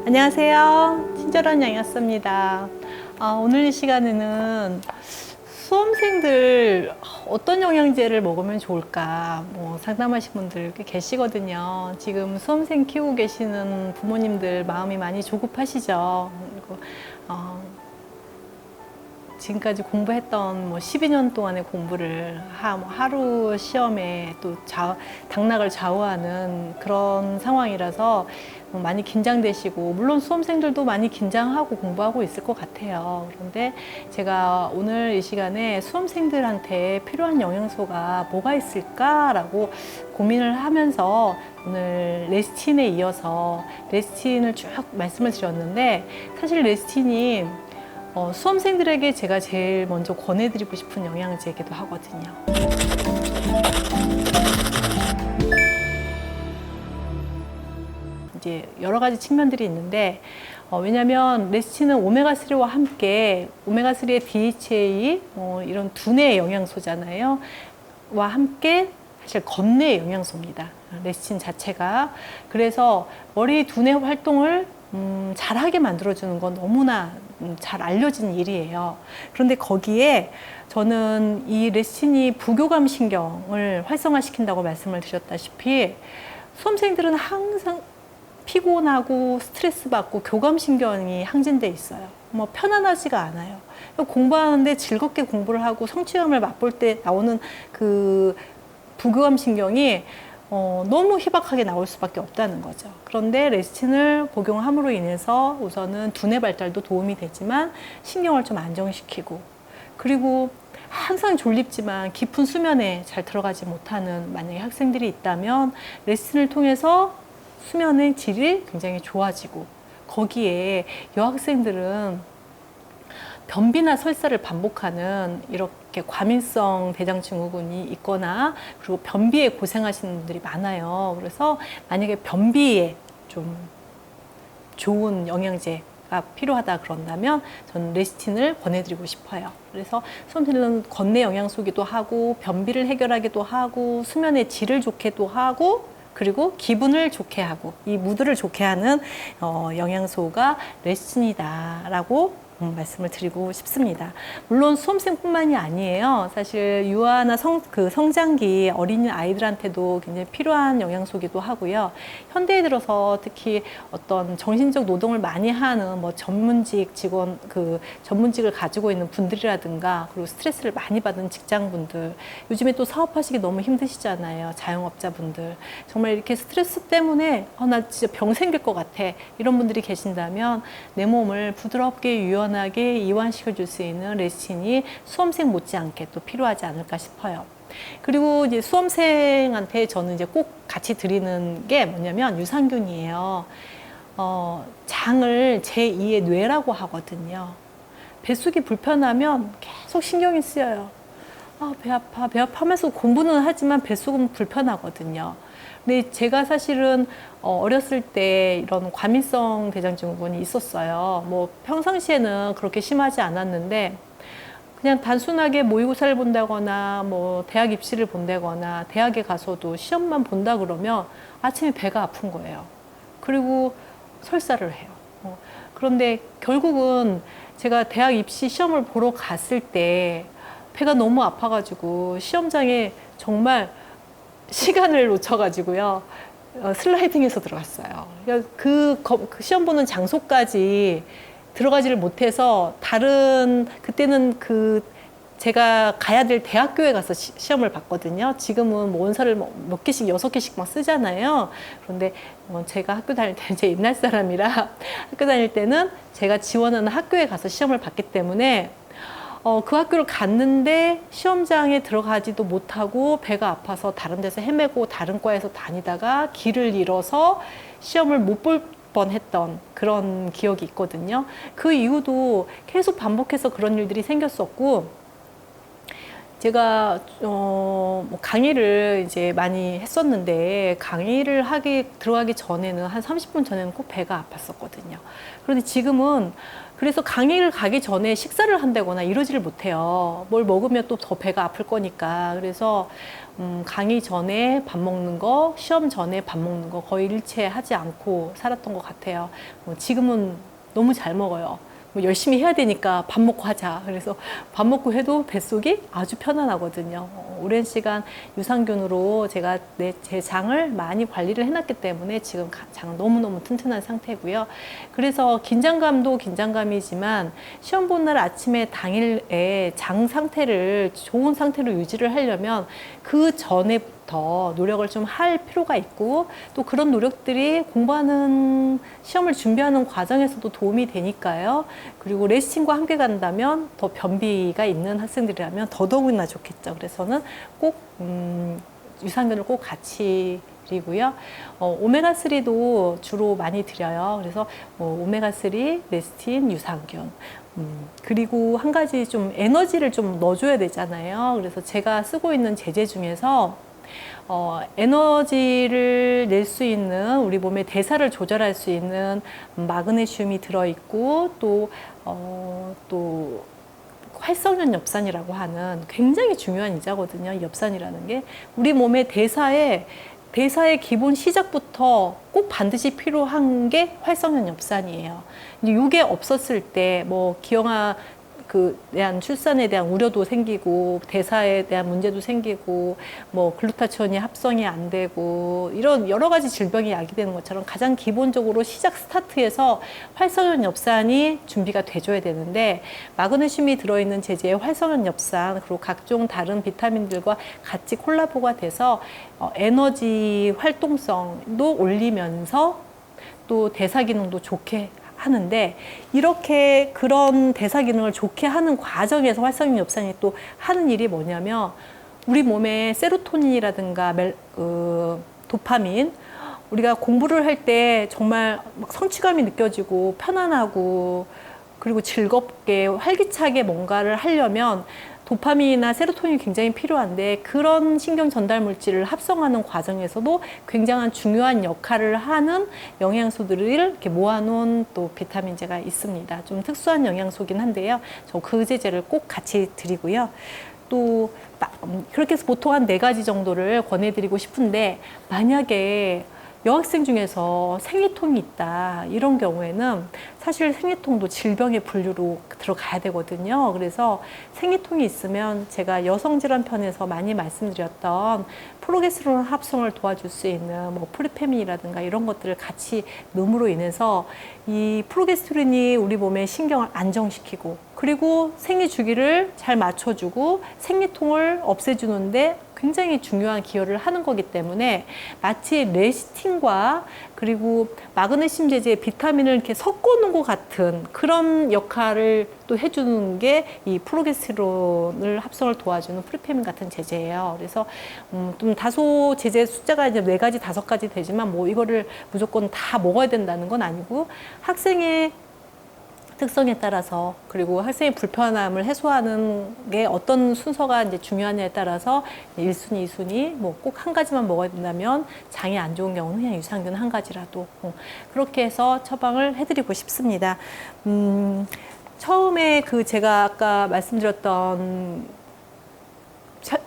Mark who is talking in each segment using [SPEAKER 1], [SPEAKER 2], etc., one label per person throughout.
[SPEAKER 1] 안녕하세요. 친절한 양이었습니다. 오늘 이 시간에는 수험생들 어떤 영양제를 먹으면 좋을까 상담하신 분들 꽤 계시거든요. 지금 수험생 키우고 계시는 부모님들 마음이 많이 조급하시죠. 그리고 지금까지 공부했던 12년 동안의 공부를 하루 시험에 또 당락을 좌우하는 그런 상황이라서 많이 긴장되시고, 물론 수험생들도 많이 긴장하고 공부하고 있을 것 같아요. 그런데 제가 오늘 이 시간에 수험생들한테 필요한 영양소가 뭐가 있을까라고 고민을 하면서 오늘 레시틴에 이어서 레시틴을 쭉 말씀을 드렸는데, 사실 레시틴이 수험생들에게 제가 제일 먼저 권해드리고 싶은 영양제이기도 하거든요. 이제 여러 가지 측면들이 있는데, 왜냐하면 레시틴은 오메가3와 함께 오메가3의 DHA 이런 두뇌 영양소잖아요. 와 함께 사실 건뇌 영양소입니다. 레시틴 자체가. 그래서 머리 두뇌 활동을 잘하게 만들어주는 건 너무나 잘 알려진 일이에요. 그런데 거기에 저는 이 레시틴이 부교감 신경을 활성화시킨다고 말씀을 드렸다시피, 수험생들은 항상 피곤하고 스트레스 받고 교감 신경이 항진돼 있어요. 편안하지가 않아요. 공부하는데 즐겁게 공부를 하고 성취감을 맛볼 때 나오는 그 부교감 신경이 너무 희박하게 나올 수밖에 없다는 거죠. 그런데 레시틴을 복용함으로 인해서 우선은 두뇌 발달도 도움이 되지만 신경을 좀 안정시키고, 그리고 항상 졸립지만 깊은 수면에 잘 들어가지 못하는 만약에 학생들이 있다면 레시틴을 통해서 수면의 질이 굉장히 좋아지고, 거기에 여학생들은 변비나 설사를 반복하는 이렇게 과민성 대장증후군이 있거나, 그리고 변비에 고생하시는 분들이 많아요. 그래서 만약에 변비에 좀 좋은 영양제가 필요하다 그런다면 저는 레시틴을 권해드리고 싶어요. 그래서 수험생들은 건뇌 영양소기도 하고, 변비를 해결하기도 하고, 수면의 질을 좋게도 하고, 그리고 기분을 좋게 하고, 이 무드를 좋게 하는 영양소가 레시틴이다라고 말씀을 드리고 싶습니다. 물론 수험생뿐만이 아니에요. 사실 유아나 성장기 어린이 아이들한테도 굉장히 필요한 영양소이기도 하고요. 현대에 들어서 특히 어떤 정신적 노동을 많이 하는 전문직 직원, 전문직을 가지고 있는 분들이라든가, 그리고 스트레스를 많이 받은 직장분들, 요즘에 또 사업하시기 너무 힘드시잖아요. 자영업자분들. 정말 이렇게 스트레스 때문에 나 진짜 병 생길 것 같아, 이런 분들이 계신다면 내 몸을 부드럽게 유연하게 이완시켜 줄 수 있는 레시틴이 수험생 못지않게 또 필요하지 않을까 싶어요. 그리고 이제 수험생한테 저는 이제 꼭 같이 드리는 게 뭐냐면 유산균이에요. 장을 제2의 뇌라고 하거든요. 뱃속이 불편하면 계속 신경이 쓰여요. 배 아파, 배 아파 하면서 공부는 하지만 뱃속은 불편하거든요. 근데 제가 사실은 어렸을 때 이런 과민성 대장증후군이 있었어요. 평상시에는 그렇게 심하지 않았는데, 그냥 단순하게 모의고사를 본다거나 대학 입시를 본다거나 대학에 가서도 시험만 본다 그러면 아침에 배가 아픈 거예요. 그리고 설사를 해요. 그런데 결국은 제가 대학 입시 시험을 보러 갔을 때 배가 너무 아파가지고 시험장에 정말 시간을 놓쳐가지고요, 슬라이딩해서 들어갔어요. 그 시험 보는 장소까지 들어가지를 못해서 그때는 제가 가야 될 대학교에 가서 시험을 봤거든요. 지금은 원서를 몇 개씩, 6개씩 막 쓰잖아요. 그런데 제가 학교 다닐 때는 제 옛날 사람이라 학교 다닐 때는 제가 지원하는 학교에 가서 시험을 봤기 때문에 그 학교를 갔는데 시험장에 들어가지도 못하고 배가 아파서 다른 데서 헤매고 다른 과에서 다니다가 길을 잃어서 시험을 못 볼 뻔했던 그런 기억이 있거든요. 그 이후도 계속 반복해서 그런 일들이 생겼었고, 제가 뭐 강의를 이제 많이 했었는데 강의를 들어가기 전에는 한 30분 전에는 꼭 배가 아팠었거든요. 그런데 지금은 그래서 강의를 가기 전에 식사를 한다거나 이러지를 못해요. 뭘 먹으면 또 더 배가 아플 거니까. 그래서 강의 전에 밥 먹는 거, 시험 전에 밥 먹는 거 거의 일체 하지 않고 살았던 것 같아요. 지금은 너무 잘 먹어요. 뭐 열심히 해야 되니까 밥 먹고 하자. 그래서 밥 먹고 해도 뱃속이 아주 편안하거든요. 오랜 시간 유산균으로 제가 제 장을 많이 관리를 해놨기 때문에 지금 장 너무너무 튼튼한 상태고요. 그래서 긴장감도 긴장감이지만 시험 본 날 아침에 당일에 장 상태를 좋은 상태로 유지를 하려면 그 전에부터 노력을 좀 할 필요가 있고, 또 그런 노력들이 공부하는 시험을 준비하는 과정에서도 도움이 되니까요. 그리고 레시팅과 함께 간다면 더 변비가 있는 학생들이라면 더더욱이나 좋겠죠. 그래서는 꼭 유산균을 꼭 같이 드리고요. 오메가3도 주로 많이 드려요. 그래서 오메가3, 레시틴, 유산균. 그리고 한 가지 좀 에너지를 좀 넣어줘야 되잖아요. 그래서 제가 쓰고 있는 제제 중에서 에너지를 낼 수 있는, 우리 몸의 대사를 조절할 수 있는 마그네슘이 들어있고, 또 활성연 엽산이라고 하는 굉장히 중요한 이자거든요. 엽산이라는 게 우리 몸의 대사의 기본 시작부터 꼭 반드시 필요한 게 활성연 엽산이에요. 이게 없었을 때 뭐 기형아 대한 출산에 대한 우려도 생기고, 대사에 대한 문제도 생기고, 뭐 글루타치온이 합성이 안 되고, 이런 여러 가지 질병이 야기되는 것처럼 가장 기본적으로 시작 스타트에서 활성연 엽산이 준비가 돼줘야 되는데, 마그네슘이 들어있는 제제의 활성연 엽산, 그리고 각종 다른 비타민들과 같이 콜라보가 돼서 에너지 활동성도 올리면서 또 대사 기능도 좋게 하는데, 이렇게 그런 대사 기능을 좋게 하는 과정에서 활성연 엽산이 또 하는 일이 뭐냐면, 우리 몸에 세로토닌이라든가 도파민, 우리가 공부를 할 때 정말 막 성취감이 느껴지고 편안하고 그리고 즐겁게 활기차게 뭔가를 하려면 도파민이나 세로토닌이 굉장히 필요한데, 그런 신경 전달 물질을 합성하는 과정에서도 굉장한 중요한 역할을 하는 영양소들을 이렇게 모아놓은 또 비타민제가 있습니다. 좀 특수한 영양소긴 한데요. 저 그 제제를 꼭 같이 드리고요. 또 그렇게 해서 보통 한 4가지 정도를 권해드리고 싶은데, 만약에 여학생 중에서 생리통이 있다, 이런 경우에는 사실 생리통도 질병의 분류로 들어가야 되거든요. 그래서 생리통이 있으면 제가 여성질환 편에서 많이 말씀드렸던 프로게스테론 합성을 도와줄 수 있는 뭐 프리페민이라든가 이런 것들을 같이 넣음으로 인해서 이 프로게스테론이 우리 몸의 신경을 안정시키고, 그리고 생리 주기를 잘 맞춰주고 생리통을 없애주는데 굉장히 중요한 기여를 하는 거기 때문에, 마치 레시틴과 그리고 마그네슘 제제의 비타민을 이렇게 섞어 놓은 것 같은 그런 역할을 또 해주는 게 이 프로게스테론을 합성을 도와주는 프리페민 같은 제제예요. 그래서 좀 다소 제제 숫자가 이제 4가지, 5가지 되지만 뭐 이거를 무조건 다 먹어야 된다는 건 아니고, 학생의 특성에 따라서, 그리고 학생의 불편함을 해소하는 게 어떤 순서가 이제 중요하냐에 따라서 1순위, 2순위, 뭐 꼭 한 가지만 먹어야 된다면, 장이 안 좋은 경우는 그냥 유산균 한 가지라도 그렇게 해서 처방을 해드리고 싶습니다. 처음에 제가 아까 말씀드렸던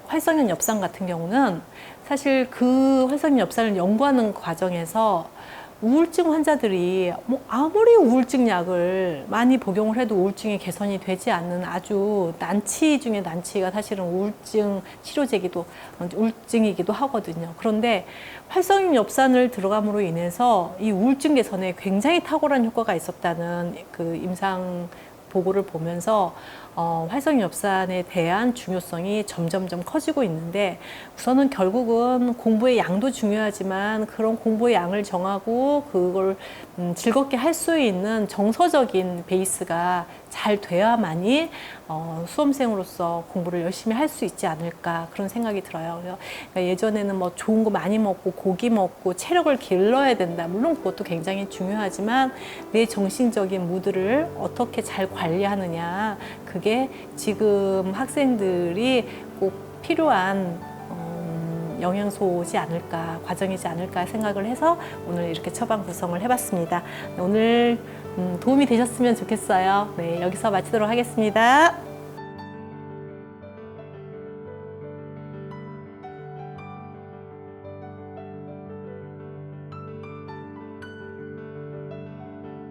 [SPEAKER 1] 활성연 엽산 같은 경우는 사실 그 활성연 엽산을 연구하는 과정에서 우울증 환자들이 뭐 아무리 우울증 약을 많이 복용을 해도 우울증이 개선이 되지 않는 아주 난치 중에 난치가 사실은 우울증이기도 하거든요. 그런데 활성연 엽산을 들어감으로 인해서 이 우울증 개선에 굉장히 탁월한 효과가 있었다는 그 임상 보고를 보면서 활성연 엽산에 대한 중요성이 점점점 커지고 있는데, 우선은 결국은 공부의 양도 중요하지만 그런 공부의 양을 정하고 그걸 즐겁게 할 수 있는 정서적인 베이스가 잘 돼야만이 수험생으로서 공부를 열심히 할 수 있지 않을까, 그런 생각이 들어요. 그러니까 예전에는 뭐 좋은 거 많이 먹고 고기 먹고 체력을 길러야 된다, 물론 그것도 굉장히 중요하지만 내 정신적인 무드를 어떻게 잘 관리하느냐, 그게 지금 학생들이 꼭 필요한 영양소지 않을까, 과정이지 않을까 생각을 해서 오늘 이렇게 처방 구성을 해봤습니다. 오늘 도움이 되셨으면 좋겠어요. 네, 여기서 마치도록 하겠습니다.